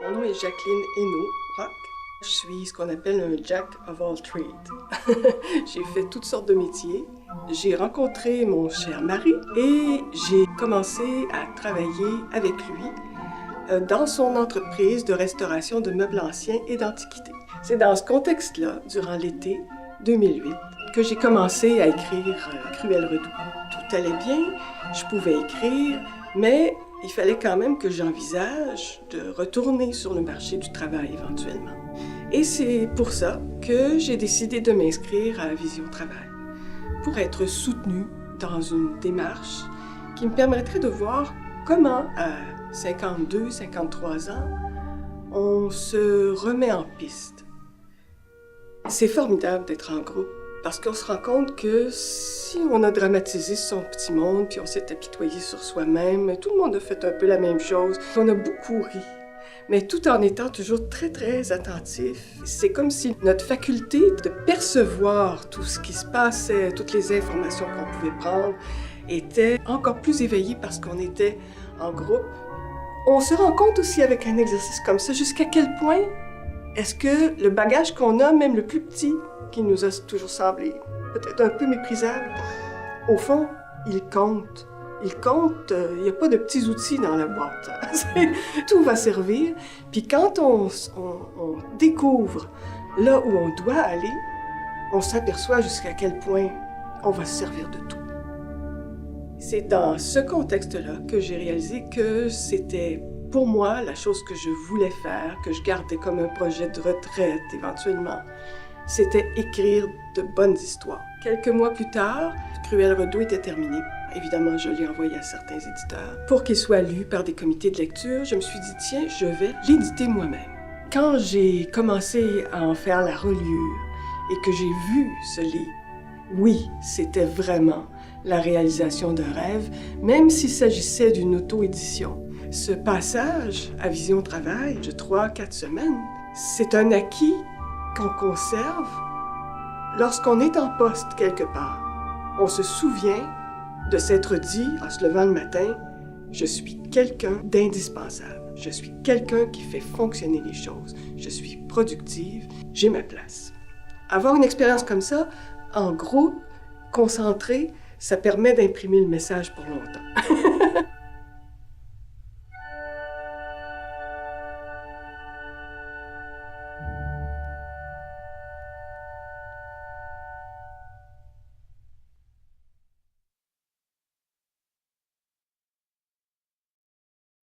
Mon nom est Jacqueline Hainaut-Roch. Je suis ce qu'on appelle un Jack of all trades. J'ai fait toutes sortes de métiers. J'ai rencontré mon cher mari et j'ai commencé à travailler avec lui dans son entreprise de restauration de meubles anciens et d'antiquités. C'est dans ce contexte-là, durant l'été 2008, que j'ai commencé à écrire Cruel Redoux. Tout allait bien, je pouvais écrire, mais il fallait quand même que j'envisage de retourner sur le marché du travail éventuellement. Et c'est pour ça que j'ai décidé de m'inscrire à Vision Travail, pour être soutenue dans une démarche qui me permettrait de voir comment, à 52, 53 ans, on se remet en piste. C'est formidable d'être en groupe, parce qu'on se rend compte que si on a dramatisé son petit monde, puis on s'est apitoyé sur soi-même, tout le monde a fait un peu la même chose, on a beaucoup ri, mais tout en étant toujours très, très attentif. C'est comme si notre faculté de percevoir tout ce qui se passait, toutes les informations qu'on pouvait prendre, était encore plus éveillée parce qu'on était en groupe. On se rend compte aussi avec un exercice comme ça, jusqu'à quel point est-ce que le bagage qu'on a, même le plus petit, qui nous a toujours semblé peut-être un peu méprisable, au fond, il compte. Il compte, il n'y a pas de petits outils dans la boîte. Tout va servir. Puis quand on découvre là où on doit aller, on s'aperçoit jusqu'à quel point on va se servir de tout. C'est dans ce contexte-là que j'ai réalisé que c'était pour moi la chose que je voulais faire, que je gardais comme un projet de retraite éventuellement. C'était écrire de bonnes histoires. Quelques mois plus tard, Cruel Redoux était terminé. Évidemment, je l'ai envoyé à certains éditeurs. Pour qu'il soit lu par des comités de lecture, je me suis dit, tiens, je vais l'éditer moi-même. Quand j'ai commencé à en faire la reliure et que j'ai vu ce livre, oui, c'était vraiment la réalisation d'un rêve, même s'il s'agissait d'une auto-édition. Ce passage à Vision Travail de 3-4 semaines, c'est un acquis qu'on conserve lorsqu'on est en poste quelque part. On se souvient de s'être dit, en se levant le matin, je suis quelqu'un d'indispensable. Je suis quelqu'un qui fait fonctionner les choses. Je suis productive. J'ai ma place. Avoir une expérience comme ça, en groupe, concentré, ça permet d'imprimer le message pour longtemps.